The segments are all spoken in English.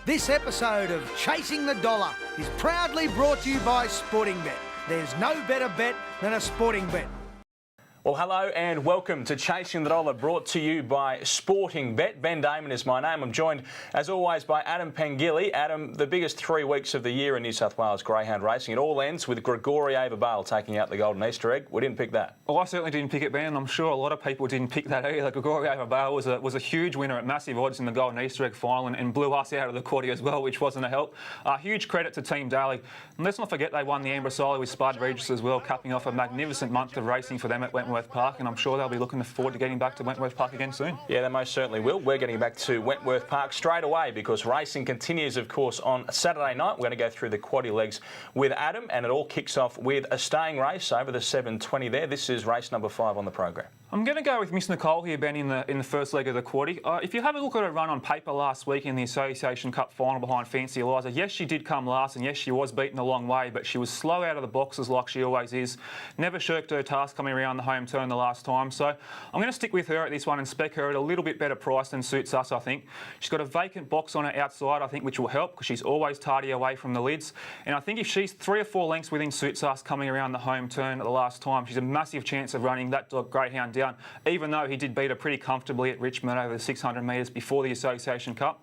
This episode of Chasing the Dollar is proudly brought to you by Sportingbet. There's no better bet than a Sportingbet. Well, hello and welcome to Chasing the Dollar, brought to you by Sportingbet. Ben Damon is my name. I'm joined, as always, by Adam Pengilly. Adam, the biggest 3 weeks of the year in New South Wales greyhound racing. It all ends with Gregory Averbale taking out the Golden Easter egg. We didn't pick that. Well, I certainly didn't pick it, Ben, and I'm sure a lot of people didn't pick that either. Gregory Averbale was a huge winner at massive odds in the Golden Easter egg final and blew us out of the quaddy as well, which wasn't a help. Huge credit to Team Daly. And let's not forget they won the Ambrosoli with Spud Regis as well, capping off a magnificent month of racing for them at Wentworth Park, and I'm sure they'll be looking forward to getting back to Wentworth Park again soon. Yeah, they most certainly will. We're getting back to Wentworth Park straight away because racing continues, of course, on Saturday night. We're going to go through the quaddy legs with Adam, and it all kicks off with a staying race over the 720 there. This is race number 5 on the program. I'm going to go with Miss Nicole here, Ben, in the first leg of the quaddy. If you have a look at her run on paper last week in the Association Cup final behind Fancy Eliza, yes, she did come last, and yes, she was beaten a long way, but she was slow out of the boxes like she always is. Never shirked her task coming around the home turn the last time. So I'm going to stick with her at this one and spec her at a little bit better price than suits us, I think. She's got a vacant box on her outside, I think, which will help because she's always tardy away from the lids. And I think if she's 3 or 4 lengths within suits us coming around the home turn at the last time, she's a massive chance of running that dog greyhound down, even though he did beat her pretty comfortably at Richmond over the 600 metres before the Association Cup.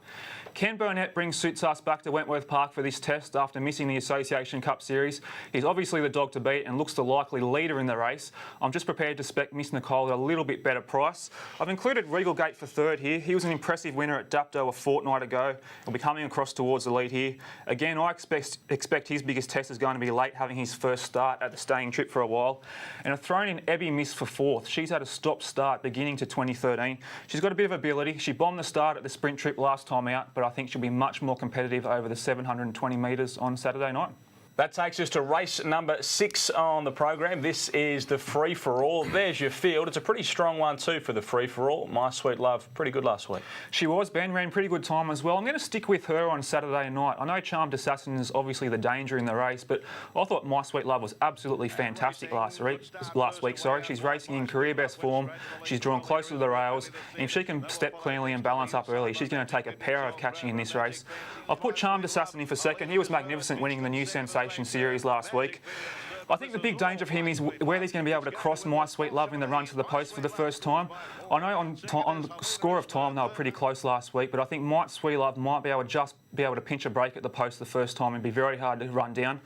Ken Burnett brings Suits Us back to Wentworth Park for this test after missing the Association Cup series. He's obviously the dog to beat and looks the likely leader in the race. I'm just prepared to spec Miss Nicole at a little bit better price. I've included Regal Gate for third here. He was an impressive winner at Dapto a fortnight ago. He'll be coming across towards the lead here. Again, I expect his biggest test is going to be late, having his first start at the staying trip for a while. And I've thrown in Ebby Miss for fourth. She's had a stop-start beginning to 2013. She's got a bit of ability. She bombed the start at the sprint trip last time out, but I think she'll be much more competitive over the 720 metres on Saturday night. That takes us to race number 6 on the program. This is the free-for-all. There's your field. It's a pretty strong one too for the free-for-all. My Sweet Love, pretty good last week. She was, Ben, ran pretty good time as well. I'm going to stick with her on Saturday night. I know Charmed Assassin is obviously the danger in the race, but I thought My Sweet Love was absolutely fantastic last week. She's racing in career best form. She's drawn closer to the rails. And if she can step cleanly and balance up early, she's going to take a power of catching in this race. I've put Charmed Assassin in for second. He was magnificent winning the new Sensation series last week. I think the big danger for him is whether he's going to be able to cross My Sweet Love in the run to the post for the first time. I know on score of time they were pretty close last week, but I think My Sweet Love might be able to pinch a break at the post the first time and be very hard to run down.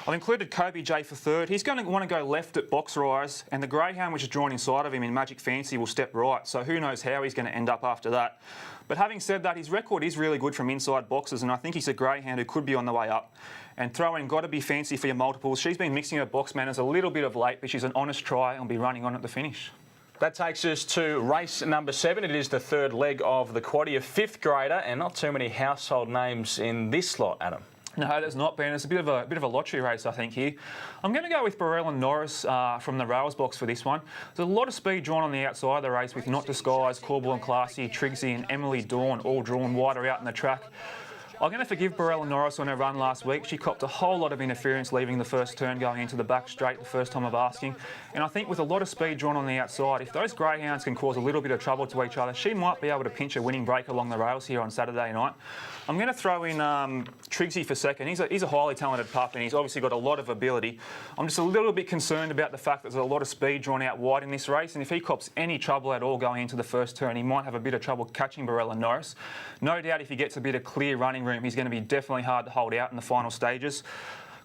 I've included Kobe J for third. He's going to want to go left at box rise, and the greyhound which is drawn inside of him in Magic Fancy will step right, so who knows how he's going to end up after that. But having said that, his record is really good from inside boxes, and I think he's a greyhound who could be on the way up. And throw in Gotta Be Fancy for your multiples. She's been mixing her box manners a little bit of late, but she's an honest try and will be running on at the finish. That takes us to race number 7. It is the third leg of the quaddy, a 5th grader, and not too many household names in this slot, Adam. No, there's not, Ben. It's a bit of a lottery race, I think, here. I'm going to go with Burrell and Norris from the rails box for this one. There's a lot of speed drawn on the outside of the race with Not Disguised, Corbel and Classy, Triggsy and Emily Dawn all drawn wider out in the track. I'm going to forgive Burrell and Norris on her run last week. She copped a whole lot of interference leaving the first turn going into the back straight the first time of asking. And I think with a lot of speed drawn on the outside, if those greyhounds can cause a little bit of trouble to each other, she might be able to pinch a winning break along the rails here on Saturday night. I'm going to throw in Triggsy for second. He's a highly talented pup and he's obviously got a lot of ability. I'm just a little bit concerned about the fact that there's a lot of speed drawn out wide in this race, and if he cops any trouble at all going into the first turn, he might have a bit of trouble catching Burrell and Norris. No doubt if he gets a bit of clear running room, he's going to be definitely hard to hold out in the final stages.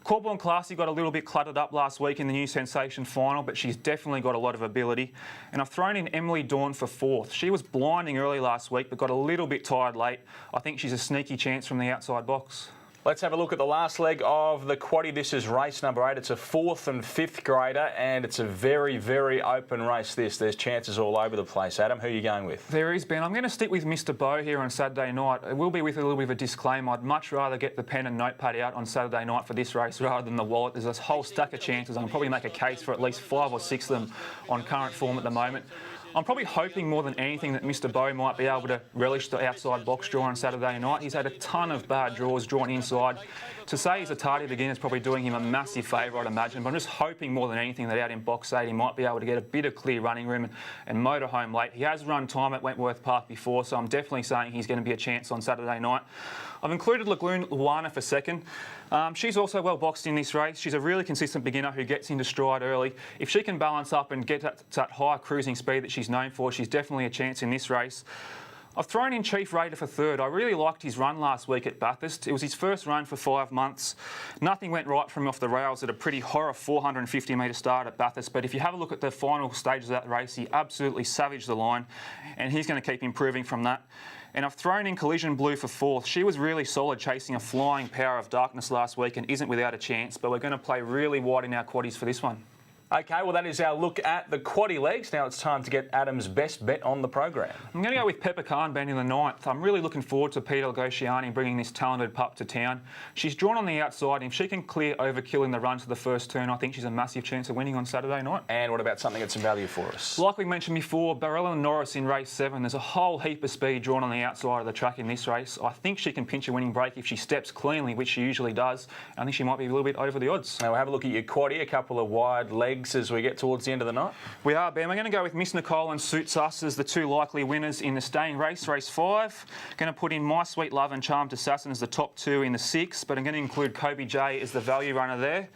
Corbel and Classy got a little bit cluttered up last week in the new Sensation final, but she's definitely got a lot of ability. And I've thrown in Emily Dawn for fourth. She was blinding early last week, but got a little bit tired late. I think she's a sneaky chance from the outside box. Let's have a look at the last leg of the quaddy. This is race number 8. It's a 4th and 5th grader, and it's a very, very open race, this. There's chances all over the place. Adam, who are you going with? There is, Ben. I'm going to stick with Mr. Bow here on Saturday night. It will be with a little bit of a disclaimer. I'd much rather get the pen and notepad out on Saturday night for this race rather than the wallet. There's a whole stack of chances. I can probably make a case for at least 5 or 6 of them on current form at the moment. I'm probably hoping more than anything that Mr. Bow might be able to relish the outside box draw on Saturday night. He's had a ton of bad draws drawn inside. To say he's a tardy beginner is probably doing him a massive favour, I'd imagine. But I'm just hoping more than anything that out in box 8 he might be able to get a bit of clear running room and motor home late. He has run time at Wentworth Park before, so I'm definitely saying he's going to be a chance on Saturday night. I've included Lagoon Illawarra for second. She's also well boxed in this race. She's a really consistent beginner who gets into stride early. If she can balance up and get that high cruising speed that she's known for, she's definitely a chance in this race. I've thrown in Chief Raider for third. I really liked his run last week at Bathurst. It was his first run for 5 months. Nothing went right from him off the rails at a pretty horror 450 metre start at Bathurst. But if you have a look at the final stages of that race, he absolutely savaged the line, and he's going to keep improving from that. And I've thrown in Collision Blue for fourth. She was really solid chasing a flying Power of Darkness last week and isn't without a chance, but we're going to play really wide in our quaddies for this one. Okay, well, that is our look at the quaddie legs. Now it's time to get Adam's best bet on the program. I'm going to go with Pepper Khan Ben in the 9th. I'm really looking forward to Peter Gosciani bringing this talented pup to town. She's drawn on the outside, and if she can clear Overkill in the run to the first turn, I think she's a massive chance of winning on Saturday night. And what about something that's in value for us? Like we mentioned before, Barella and Norris in race 7. There's a whole heap of speed drawn on the outside of the track in this race. I think she can pinch a winning break if she steps cleanly, which she usually does. I think she might be a little bit over the odds. Now we'll have a look at your quaddie, a couple of wide legs as we get towards the end of the night. We are, Ben. We're going to go with Miss Nicole and Suits Us as the two likely winners in the staying race, race 5. Going to put in My Sweet Love and Charmed Assassin as the top 2 in the 6, but I'm going to include Kobe J as the value runner there.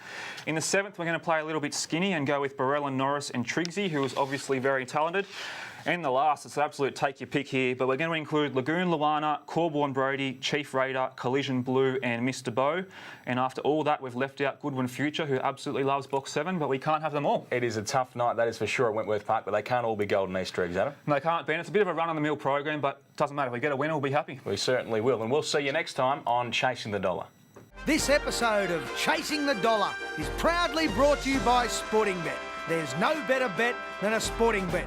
In the 7th, we're going to play a little bit skinny and go with Barella, Norris and Triggsy, who is obviously very talented. And the last, it's an absolute take your pick here, but we're going to include Lagoon Luana, Corborn Brody, Chief Raider, Collision Blue and Mr. Bow. And after all that, we've left out Goodwin Future, who absolutely loves box 7, but we can't have them all. It is a tough night, that is for sure, at Wentworth Park, but they can't all be golden Easter eggs, Adam. They can't, Ben. It's a bit of a run-of-the-mill program, but it doesn't matter. If we get a winner, we'll be happy. We certainly will, and we'll see you next time on Chasing the Dollar. This episode of Chasing the Dollar is proudly brought to you by Sportingbet. There's no better bet than a Sportingbet.